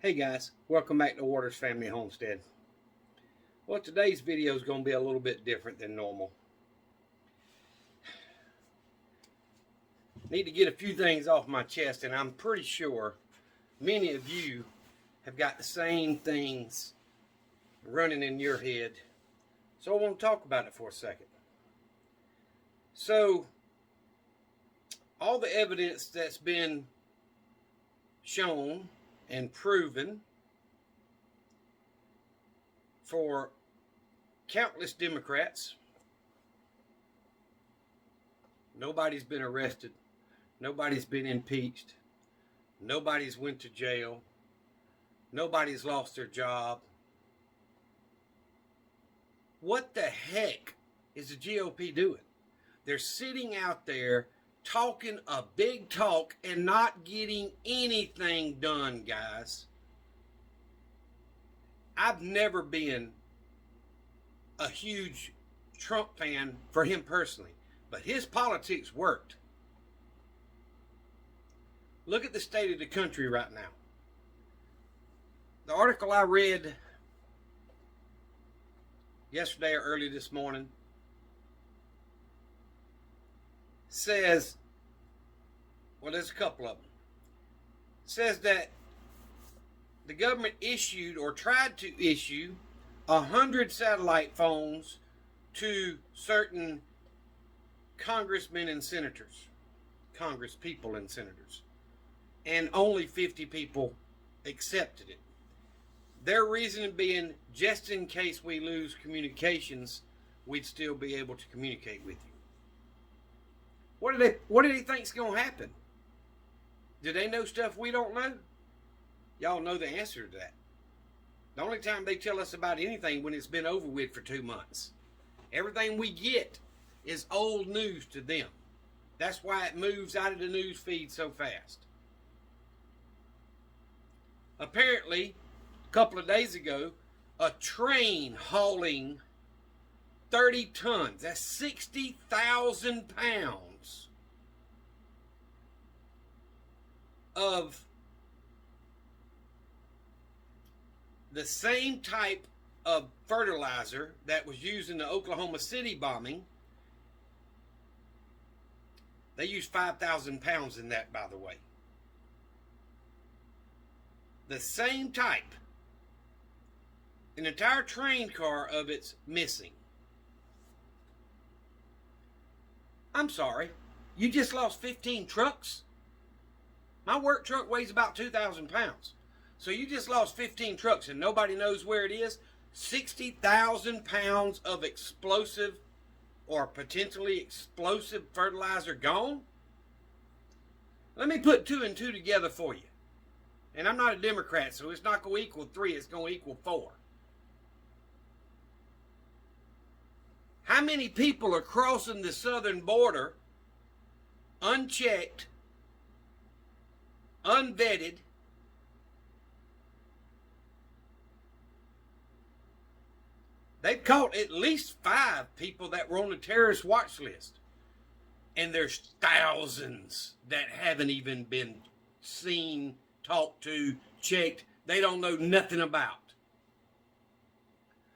Hey guys, welcome back to Waters Family Homestead. Well, today's video is going to be a little bit different than normal. Need to get a few things off my chest, and I'm pretty sure many of you have got the same things running in your head. So I want to talk about it for a second. So, all the evidence that's been shown and proven for countless Democrats, nobody's been arrested, nobody's been impeached, nobody's went to jail, nobody's lost their job. What the heck is the GOP doing? They're sitting out there talking a big talk and not getting anything done, guys. I've never been a huge Trump fan for him personally, but his politics worked. Look at the state of the country right now. The article I read yesterday or early this morning says, well, there's a couple of them. Says that the government issued or tried to issue 100 satellite phones to certain congressmen and senators, congresspeople and senators, and only 50 people accepted it. Their reason being, just in case we lose communications, we'd still be able to communicate with you. What do they think's going to happen? Do they know stuff we don't know? Y'all know the answer to that. The only time they tell us about anything when it's been over with for 2 months. Everything we get is old news to them. That's why it moves out of the news feed so fast. Apparently, a couple of days ago, a train hauling 30 tons, that's 60,000 pounds of the same type of fertilizer that was used in the Oklahoma City bombing. They used 5,000 pounds in that, by the way. The same type. An entire train car of it's missing. I'm sorry, you just lost 15 trucks? My work truck weighs about 2,000 pounds. So you just lost 15 trucks and nobody knows where it is? 60,000 pounds of explosive or potentially explosive fertilizer gone? Let me put 2 and 2 together for you. And I'm not a Democrat, so it's not going to equal 3, it's going to equal 4. How many people are crossing the southern border unchecked, unvetted, they've caught at least 5 people that were on the terrorist watch list. And there's thousands that haven't even been seen, talked to, checked. They don't know nothing about.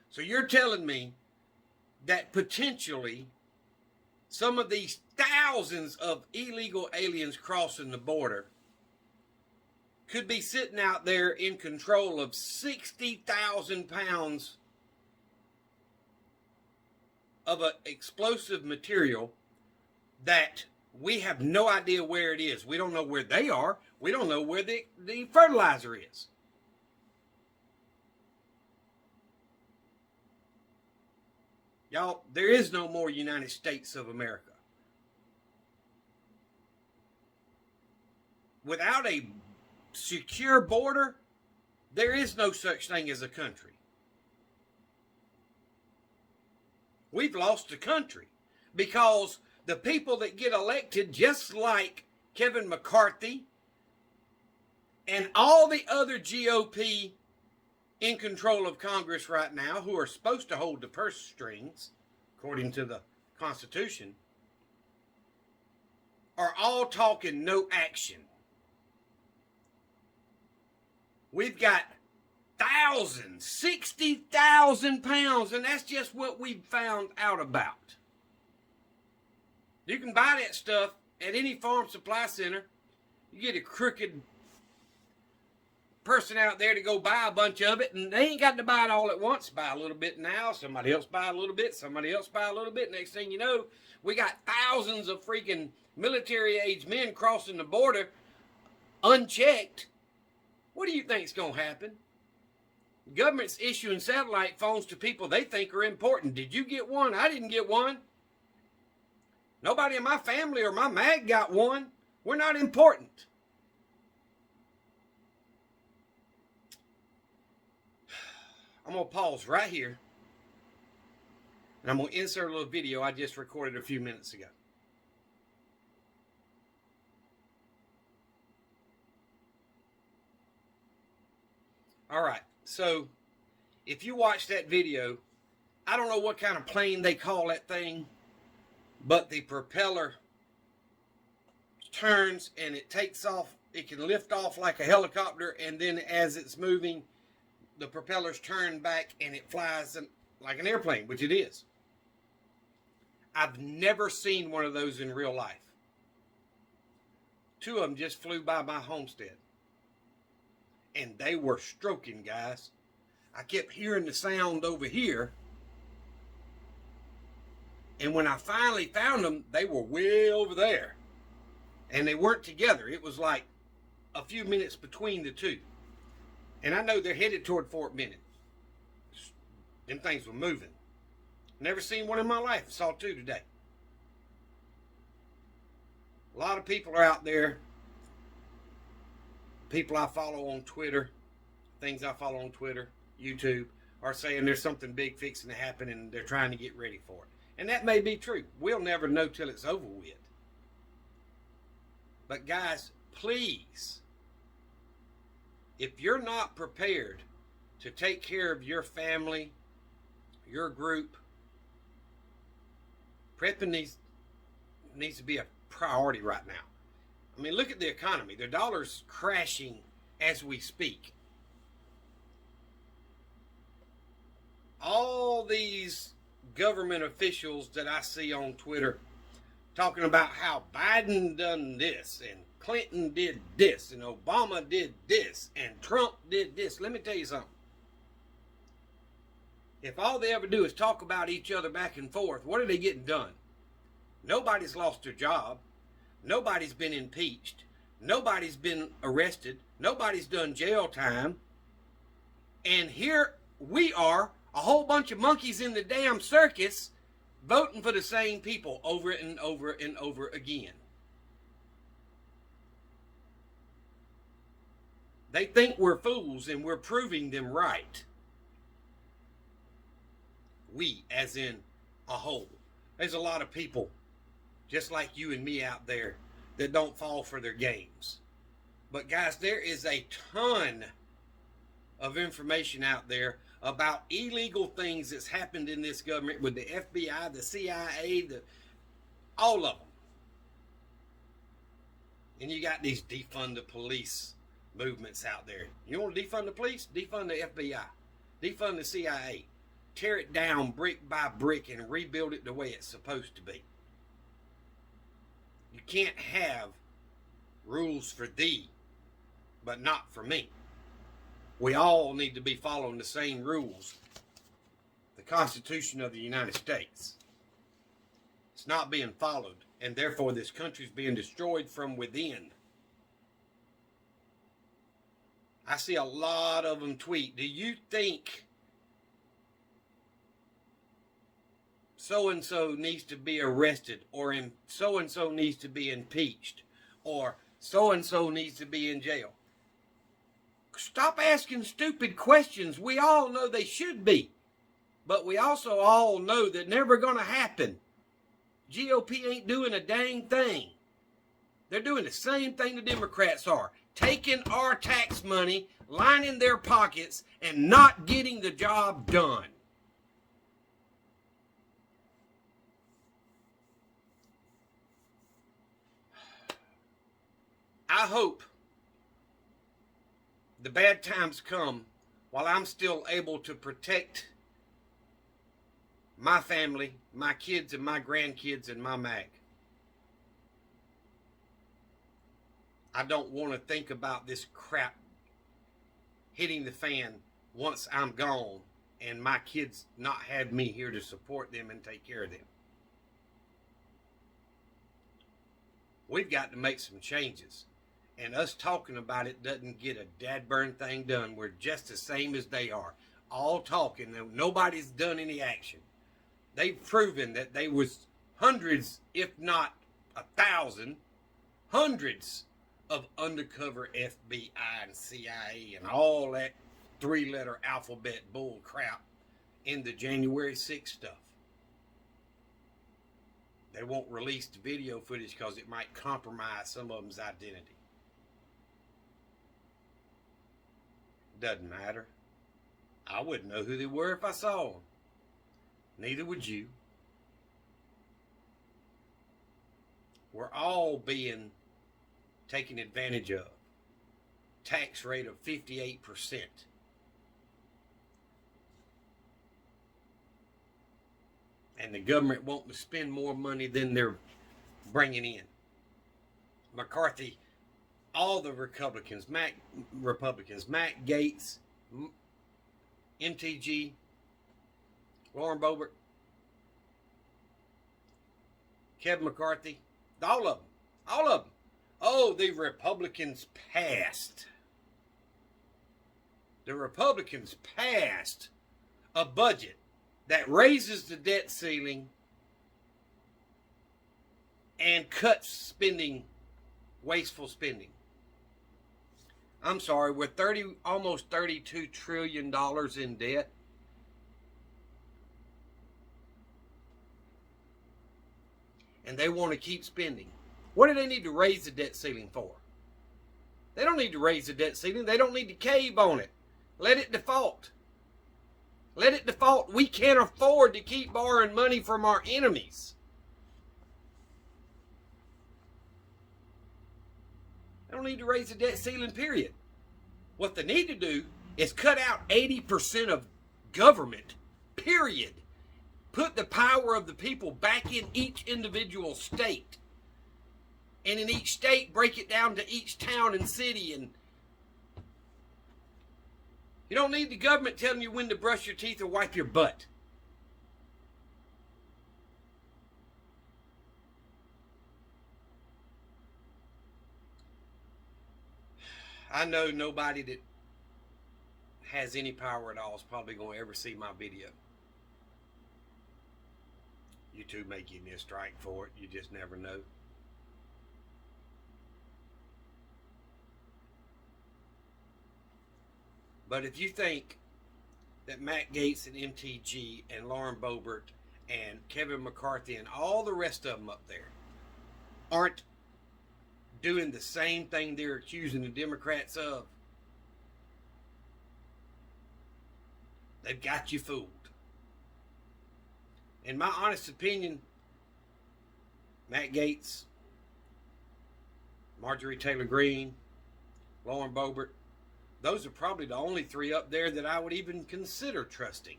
So you're telling me that potentially some of these thousands of illegal aliens crossing the border could be sitting out there in control of 60,000 pounds of an explosive material that we have no idea where it is. We don't know where they are. We don't know where the fertilizer is. Y'all, there is no more United States of America. Without a secure border, there is no such thing as a country. We've lost the country because the people that get elected, just like Kevin McCarthy and all the other GOP in control of Congress right now, who are supposed to hold the purse strings, according to the Constitution, are all talking no action. We've got thousands, 60,000 pounds, and that's just what we've found out about. You can buy that stuff at any farm supply center. You get a crooked person out there to go buy a bunch of it, and they ain't got to buy it all at once. Buy a little bit now, somebody else buy a little bit, somebody else buy a little bit. Next thing you know, we got thousands of freaking military-age men crossing the border unchecked. What do you think's going to happen? The government's issuing satellite phones to people they think are important. Did you get one? I didn't get one. Nobody in my family or my mag got one. We're not important. I'm going to pause right here, and I'm going to insert a little video I just recorded a few minutes ago. All right, so if you watch that video, I don't know what kind of plane they call that thing, but the propeller turns and it takes off. It can lift off like a helicopter, and then as it's moving, the propellers turn back and it flies like an airplane, which it is. I've never seen one of those in real life. 2 of them just flew by my homestead. And they were stroking, guys. I kept hearing the sound over here. And when I finally found them, they were way over there. And they weren't together. It was like a few minutes between the 2. And I know they're headed toward Fort Benning. Them things were moving. Never seen one in my life. I saw 2 today. A lot of people are out there. People I follow on Twitter, things I follow on Twitter, YouTube, are saying there's something big fixing to happen and they're trying to get ready for it. And that may be true. We'll never know till it's over with. But guys, please, if you're not prepared to take care of your family, your group, prepping needs to be a priority right now. I mean, look at the economy. The dollar's crashing as we speak. All these government officials that I see on Twitter talking about how Biden done this and Clinton did this and Obama did this and Trump did this. Let me tell you something. If all they ever do is talk about each other back and forth, what are they getting done? Nobody's lost their job. Nobody's been impeached. Nobody's been arrested. Nobody's done jail time. And here we are, a whole bunch of monkeys in the damn circus, voting for the same people over and over and over again. They think we're fools, and we're proving them right. We, as in a whole. There's a lot of people just like you and me out there that don't fall for their games. But guys, there is a ton of information out there about illegal things that's happened in this government with the FBI, the CIA, all of them. And you got these defund the police movements out there. You want to defund the police? Defund the FBI. Defund the CIA. Tear it down brick by brick and rebuild it the way it's supposed to be. You can't have rules for thee, but not for me. We all need to be following the same rules. The Constitution of the United States. It's not being followed, and therefore this country is being destroyed from within. I see a lot of them tweet, do you think so-and-so needs to be arrested, or so-and-so needs to be impeached, or so-and-so needs to be in jail? Stop asking stupid questions. We all know they should be, but we also all know they're never going to happen. GOP ain't doing a dang thing. They're doing the same thing the Democrats are, taking our tax money, lining their pockets, and not getting the job done. I hope the bad times come while I'm still able to protect my family, my kids and my grandkids and my mag. I don't want to think about this crap hitting the fan once I'm gone and my kids not have me here to support them and take care of them. We've got to make some changes. And us talking about it doesn't get a dadburn thing done. We're just the same as they are. All talking. Nobody's done any action. They've proven that they was hundreds, if not 1,000, hundreds of undercover FBI and CIA and all that three-letter alphabet bull crap in the January 6th stuff. They won't release the video footage because it might compromise some of them's identity. Doesn't matter. I wouldn't know who they were if I saw them. Neither would you. We're all being taken advantage of. Tax rate of 58%. And the government wanting to spend more money than they're bringing in. McCarthy, all the Republicans, Matt Gaetz, MTG, Lauren Boebert, Kevin McCarthy, all of them. Oh, the Republicans passed. The Republicans passed a budget that raises the debt ceiling and cuts spending, wasteful spending. I'm sorry, we're almost $32 trillion in debt. And they want to keep spending. What do they need to raise the debt ceiling for? They don't need to raise the debt ceiling. They don't need to cave on it. Let it default. Let it default. We can't afford to keep borrowing money from our enemies. They don't need to raise the debt ceiling, period. What they need to do is cut out 80% of government, period. Put the power of the people back in each individual state. And in each state, break it down to each town and city. And you don't need the government telling you when to brush your teeth or wipe your butt. I know nobody that has any power at all is probably going to ever see my video. YouTube may give me a strike for it. You just never know. But if you think that Matt Gaetz and MTG and Lauren Boebert and Kevin McCarthy and all the rest of them up there aren't doing the same thing they're accusing the Democrats of, they've got you fooled. In my honest opinion, Matt Gaetz, Marjorie Taylor Greene, Lauren Boebert, those are probably the only three up there that I would even consider trusting.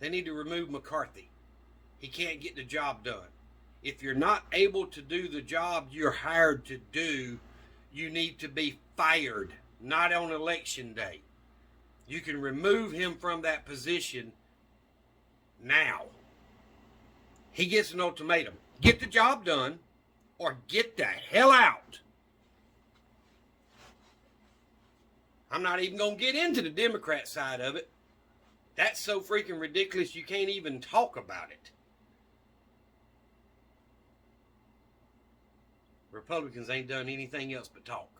They need to remove McCarthy. He can't get the job done. If you're not able to do the job you're hired to do, you need to be fired, not on election day. You can remove him from that position now. He gets an ultimatum. Get the job done or get the hell out. I'm not even going to get into the Democrat side of it. That's so freaking ridiculous you can't even talk about it. Republicans ain't done anything else but talk.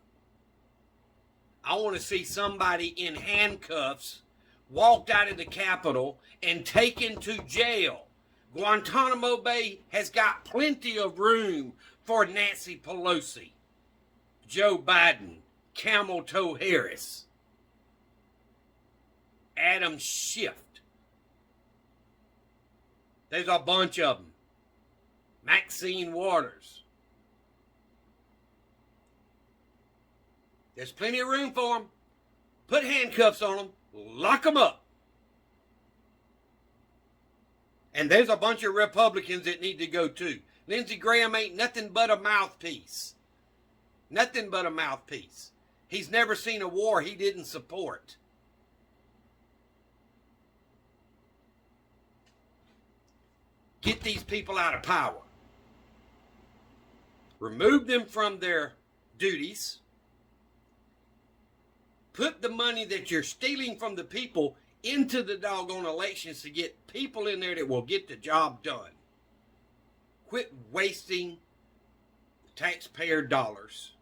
I want to see somebody in handcuffs walked out of the Capitol and taken to jail. Guantanamo Bay has got plenty of room for Nancy Pelosi, Joe Biden, Camel Toe Harris, Adam Schiff. There's a bunch of them. Maxine Waters. There's plenty of room for them. Put handcuffs on them. Lock them up. And there's a bunch of Republicans that need to go too. Lindsey Graham ain't nothing but a mouthpiece. Nothing but a mouthpiece. He's never seen a war he didn't support. Get these people out of power. Remove them from their duties. Put the money that you're stealing from the people into the doggone elections to get people in there that will get the job done. Quit wasting taxpayer dollars.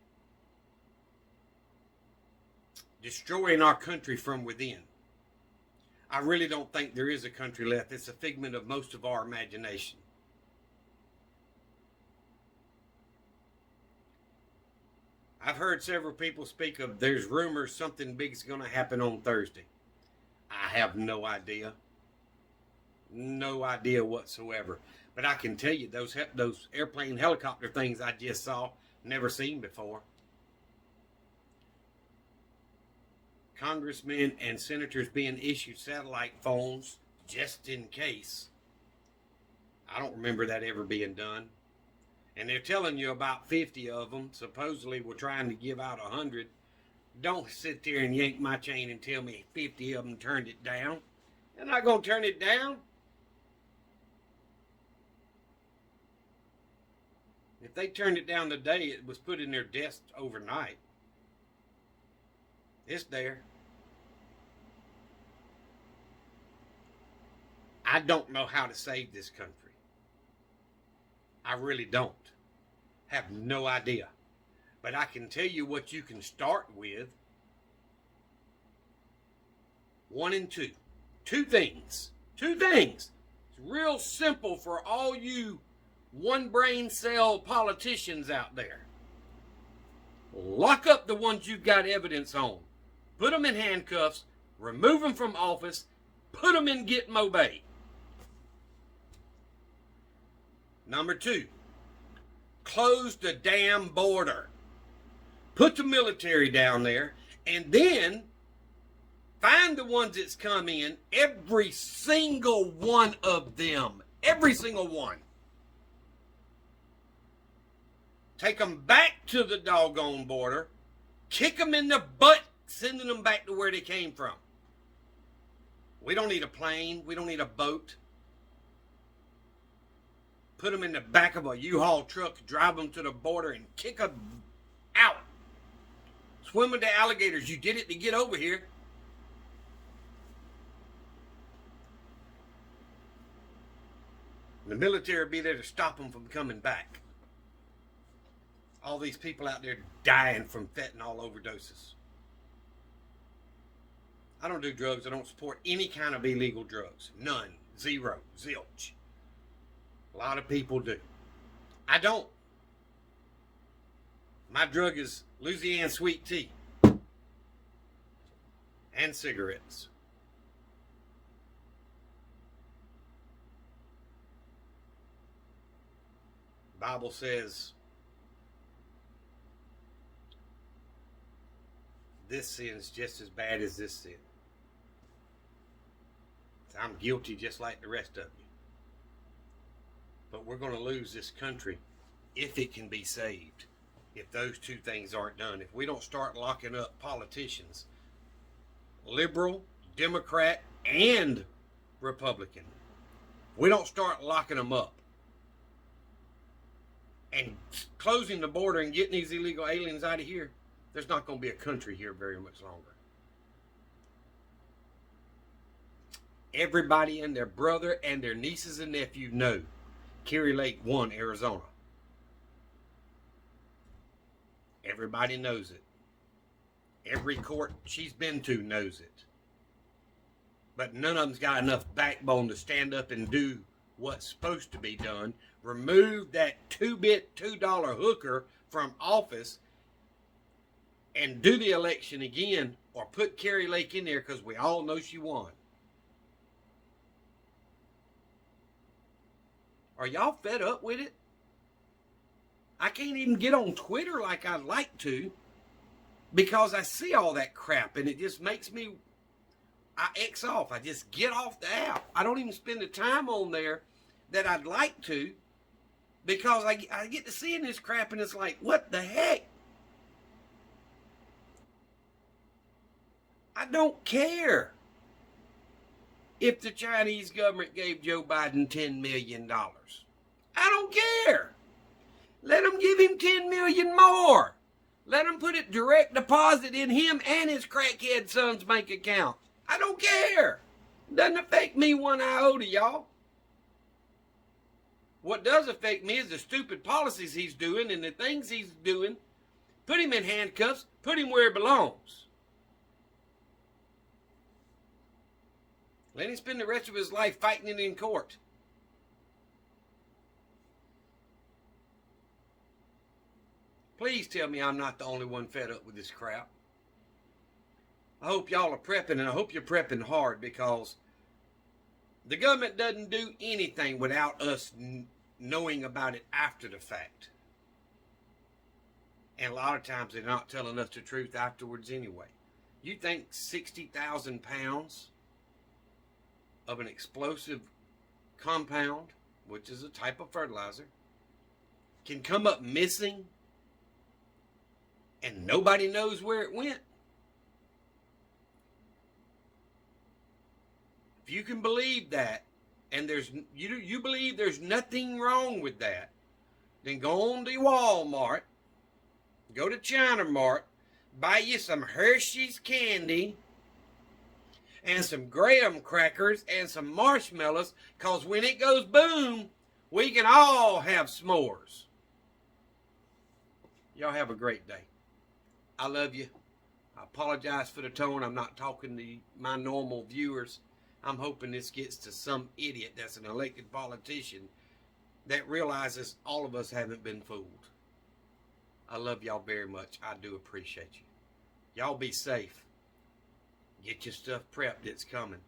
Destroying our country from within. I really don't think there is a country left. It's a figment of most of our imagination. I've heard several people speak of there's rumors something big's going to happen on Thursday. I have no idea. No idea whatsoever. But I can tell you those airplane helicopter things I just saw, never seen before. Congressmen and senators being issued satellite phones just in case. I don't remember that ever being done. And they're telling you about 50 of them. Supposedly we're trying to give out 100. Don't sit there and yank my chain and tell me 50 of them turned it down. They're not going to turn it down. If they turned it down today, it was put in their desk overnight. It's there. I don't know how to save this country. I really don't. Have no idea. But I can tell you what you can start with. 1 and 2. Two things. It's real simple for all you one brain cell politicians out there. Lock up the ones you've got evidence on. Put them in handcuffs. Remove them from office. Put them in Gitmo Bay. Number 2, close the damn border. Put the military down there, and then find the ones that's come in, every single one of them. Every single one. Take them back to the doggone border, kick them in the butt, sending them back to where they came from. We don't need a plane. We don't need a boat. Put them in the back of a U-Haul truck, drive them to the border, and kick them out. Swim with the alligators. You did it to get over here. The military will be there to stop them from coming back. All these people out there dying from fentanyl overdoses. I don't do drugs. I don't support any kind of illegal drugs. None. Zero. Zilch. A lot of people do. I don't. My drug is Louisiana sweet tea. And cigarettes. The Bible says this sin's just as bad as this sin. I'm guilty just like the rest of you. But we're going to lose this country if it can be saved. If those two things aren't done. If we don't start locking up politicians, liberal, Democrat, and Republican. We don't start locking them up and closing the border and getting these illegal aliens out of here, there's not going to be a country here very much longer. Everybody and their brother and their nieces and nephews know Kari Lake won Arizona. Everybody knows it. Every court she's been to knows it. But none of them's got enough backbone to stand up and do what's supposed to be done. Remove that $2 hooker from office and do the election again, or put Kari Lake in there because we all know she won. Are y'all fed up with it? I can't even get on Twitter like I'd like to because I see all that crap and it just makes me, I X off. I just get off the app. I don't even spend the time on there that I'd like to, because I get to seeing this crap and it's like, what the heck? I don't care if the Chinese government gave Joe Biden $10 million. I don't care. Let them give him $10 million more. Let them put it direct deposit in him and his crackhead son's bank account. I don't care. Doesn't affect me one iota, y'all. What does affect me is the stupid policies he's doing and the things he's doing. Put him in handcuffs. Put him where he belongs. Let him spend the rest of his life fighting it in court. Please tell me I'm not the only one fed up with this crap. I hope y'all are prepping, and I hope you're prepping hard, because the government doesn't do anything without us knowing about it after the fact. And a lot of times they're not telling us the truth afterwards anyway. You think 60,000 pounds of an explosive compound, which is a type of fertilizer, can come up missing and nobody knows where it went? If you can believe that, and you believe there's nothing wrong with that, then go on to Walmart, go to China Mart, buy you some Hershey's candy and some graham crackers and some marshmallows, because when it goes boom, we can all have s'mores. Y'all have a great day. I love you. I apologize for the tone. I'm not talking to my normal viewers. I'm hoping this gets to some idiot that's an elected politician that realizes all of us haven't been fooled. I love y'all very much. I do appreciate you. Y'all be safe. Get your stuff prepped. It's coming.